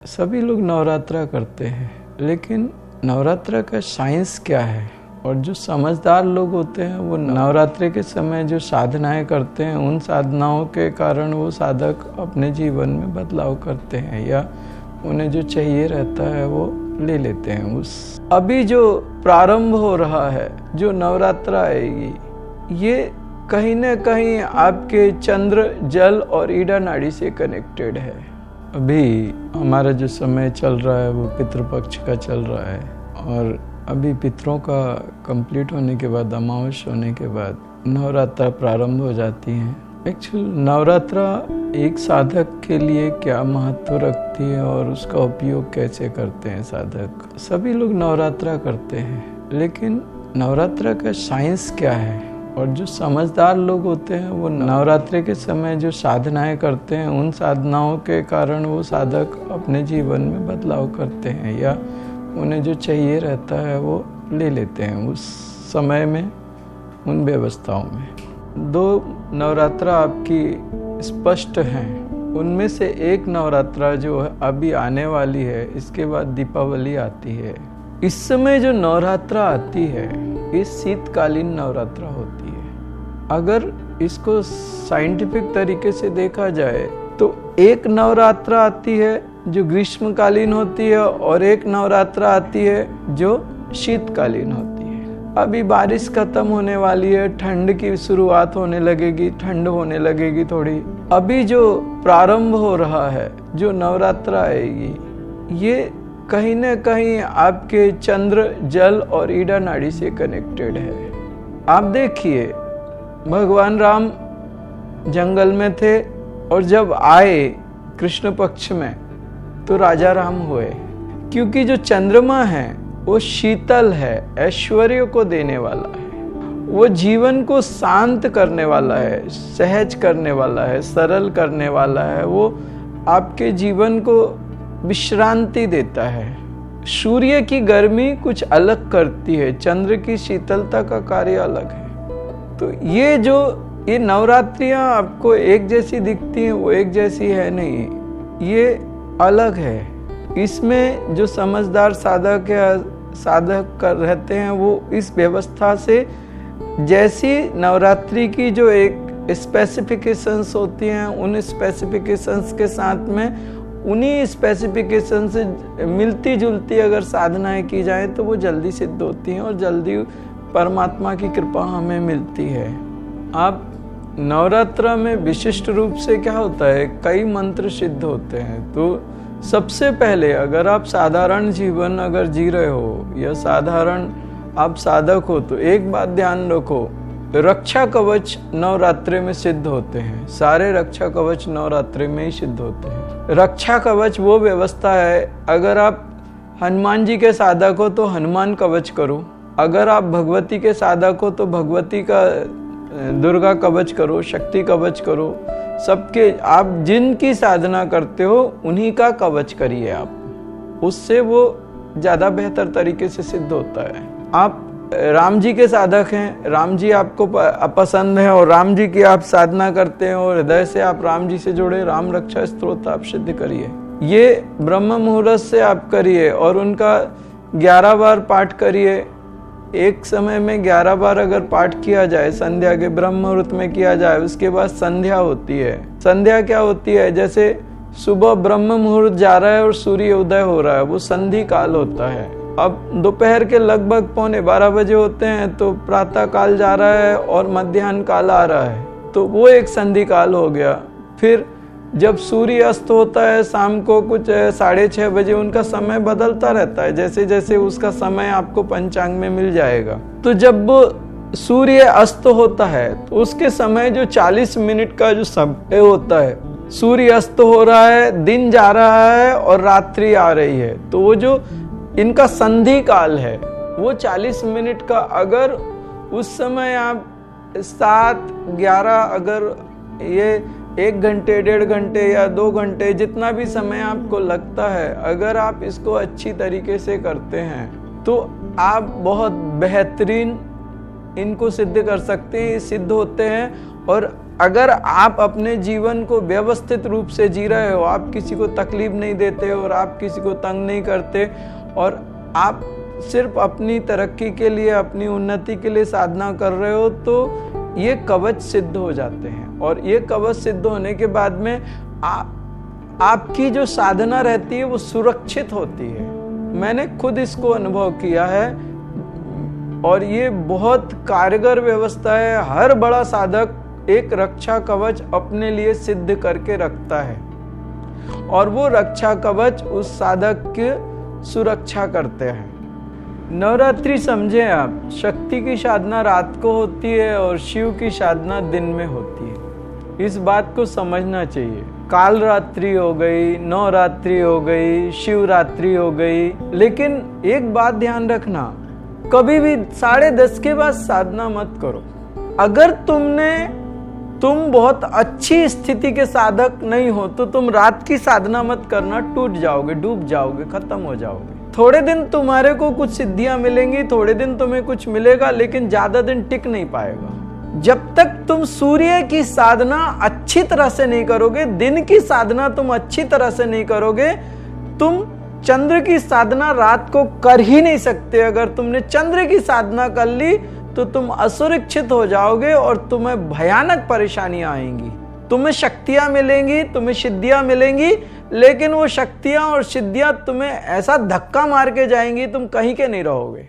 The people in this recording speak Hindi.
सभी लोग नवरात्रा करते हैं, लेकिन नवरात्रा का साइंस क्या है? और जो समझदार लोग होते हैं वो नवरात्रि के समय जो साधनाएं करते हैं, उन साधनाओं के कारण वो साधक अपने जीवन में बदलाव करते हैं या उन्हें जो चाहिए रहता है वो ले लेते हैं। उस अभी जो प्रारंभ हो रहा है, जो नवरात्रा आएगी, ये कहीं ना कहीं आपके चंद्र, जल और ईड़ा नाड़ी से कनेक्टेड है। अभी हमारा जो समय चल रहा है वो पितृपक्ष का चल रहा है और अभी पितरों का कंप्लीट होने के बाद, अमावस होने के बाद नवरात्रा प्रारंभ हो जाती है। एक्चुअल नवरात्रा एक साधक के लिए क्या महत्व रखती है और उसका उपयोग कैसे करते हैं साधक? सभी लोग नवरात्रा करते हैं, लेकिन नवरात्रा का साइंस क्या है? और जो समझदार लोग होते हैं वो नवरात्रि के समय जो साधनाएं करते हैं, उन साधनाओं के कारण वो साधक अपने जीवन में बदलाव करते हैं या उन्हें जो चाहिए रहता है वो ले लेते हैं उस समय में, उन व्यवस्थाओं में। 2 नवरात्रा आपकी स्पष्ट हैं, उनमें से एक नवरात्रा जो है अभी आने वाली है, इसके बाद दीपावली आती है। इस समय जो नवरात्रा आती है ये शीतकालीन नवरात्रा होती है। अगर इसको साइंटिफिक तरीके से देखा जाए तो एक नवरात्रा आती है जो ग्रीष्मकालीन होती है और एक नवरात्रा आती है जो शीतकालीन होती है। अभी बारिश खत्म होने वाली है, ठंड की शुरुआत होने लगेगी, ठंड होने लगेगी थोड़ी। अभी जो प्रारंभ हो रहा है, जो नवरात्रा आएगी, ये कहीं ना कहीं आपके चंद्र, जल और ईड़ा नाड़ी से कनेक्टेड है। आप देखिए, भगवान राम जंगल में थे और जब आए कृष्ण पक्ष में तो राजा राम हुए, क्योंकि जो चंद्रमा है वो शीतल है, ऐश्वर्य को देने वाला है, वो जीवन को शांत करने वाला है, सहज करने वाला है, सरल करने वाला है, वो आपके जीवन को विश्रांति देता है। सूर्य की गर्मी कुछ अलग करती है, चंद्र की शीतलता का कार्य अलग है। तो ये नवरात्रियां आपको एक जैसी दिखती हैं, वो एक जैसी है नहीं, ये अलग है। इसमें जो समझदार साधक या साधक कर रहते हैं वो इस व्यवस्था से, जैसी नवरात्रि की जो एक स्पेसिफिकेशंस होती हैं, उन स्पेसिफिकेशंस के साथ में उन्हीं स्पेसिफिकेशन से मिलती जुलती अगर साधनाएं की जाए तो वो जल्दी सिद्ध होती हैं और जल्दी परमात्मा की कृपा हमें मिलती है। आप नवरात्रा में विशिष्ट रूप से क्या होता है, कई मंत्र सिद्ध होते हैं। तो सबसे पहले अगर आप साधारण जीवन अगर जी रहे हो या साधारण आप साधक हो तो एक बात ध्यान रखो, रक्षा कवच नवरात्रि में सिद्ध होते हैं। सारे रक्षा कवच नवरात्रि में ही सिद्ध होते हैं। रक्षा कवच वो व्यवस्था है, अगर आप हनुमान जी के साधक हो तो हनुमान कवच करो, अगर आप भगवती के साधक हो तो भगवती का दुर्गा कवच करो, शक्ति कवच करो। सबके आप जिनकी साधना करते हो उन्हीं का कवच करिए आप, उससे वो ज़्यादा बेहतर तरीके से सिद्ध होता है। आप राम जी के साधक हैं, राम जी आपको पसंद है और राम जी की आप साधना करते हैं और हृदय से आप राम जी से जुड़े, राम रक्षा स्तोत्र आप सिद्ध करिए। ये ब्रह्म मुहूर्त से आप करिए और उनका 11 बार पाठ करिए। एक समय में 11 बार अगर पाठ किया जाए, संध्या के ब्रह्म मुहूर्त में किया जाए, उसके बाद संध्या होती है। संध्या क्या होती है? जैसे सुबह ब्रह्म मुहूर्त जा रहा है और सूर्य उदय हो रहा है, वो संधि काल होता है। अब दोपहर के लगभग 11:15 बजे होते हैं तो प्रातः काल जा रहा है और मध्याह्न काल आ रहा है, तो वो एक संधि काल हो गया। फिर जब सूर्य अस्त होता है शाम को कुछ 6:30 बजे, उनका समय बदलता रहता है, जैसे जैसे उसका समय आपको पंचांग में मिल जाएगा। तो जब सूर्य अस्त होता है तो उसके समय जो 40 मिनट का जो समय होता है, सूर्य अस्त हो रहा है, दिन जा रहा है और रात्रि आ रही है, तो वो जो इनका संधि काल है वो 40 मिनट का। अगर उस समय आप 7, 11, अगर ये 1 घंटे, 1.5 घंटे या 2 घंटे, जितना भी समय आपको लगता है, अगर आप इसको अच्छी तरीके से करते हैं तो आप बहुत बेहतरीन इनको सिद्ध कर सकते हैं। सिद्ध होते हैं और अगर आप अपने जीवन को व्यवस्थित रूप से जी रहे हो, आप किसी को तकलीफ नहीं देते और आप किसी को तंग नहीं करते और आप सिर्फ अपनी तरक्की के लिए, अपनी उन्नति के लिए साधना कर रहे हो, तो ये कवच सिद्ध हो जाते हैं। और ये कवच सिद्ध होने के बाद में आपकी जो साधना रहती है वो सुरक्षित होती है। मैंने खुद इसको अनुभव किया है और ये बहुत कारगर व्यवस्था है। हर बड़ा साधक एक रक्षा कवच अपने लिए सिद्ध करके रखता है और वो रक्षा कवच उस साधक की सुरक्षा करते हैं। नवरात्रि समझे आप, शक्ति की साधना रात को होती है और शिव की साधना दिन में होती है। इस बात को समझना चाहिए। काल रात्रि हो गई, नवरात्रि हो गई, शिवरात्रि हो गई, लेकिन एक बात ध्यान रखना, कभी भी 10:30 के बाद साधना मत करो। अगर तुम बहुत अच्छी स्थिति के साधक नहीं हो तो तुम रात की साधना मत करना, टूट जाओगे, डूब जाओगे, खत्म हो जाओगे। थोड़े दिन तुम्हारे को कुछ सिद्धियां मिलेंगी, थोड़े दिन तुम्हें कुछ मिलेगा, लेकिन ज्यादा दिन टिक नहीं पाएगा। जब तक तुम सूर्य की साधना अच्छी तरह से नहीं करोगे, दिन की साधना तुम अच्छी तरह से नहीं करोगे, तुम चंद्र की साधना रात को कर ही नहीं सकते। अगर तुमने चंद्र की साधना कर ली तो तुम असुरक्षित हो जाओगे और तुम्हें भयानक परेशानियां आएंगी। तुम्हें शक्तियां मिलेंगी, तुम्हें सिद्धियां मिलेंगी, लेकिन वो शक्तियां और सिद्धियां तुम्हें ऐसा धक्का मार के जाएंगी, तुम कहीं के नहीं रहोगे।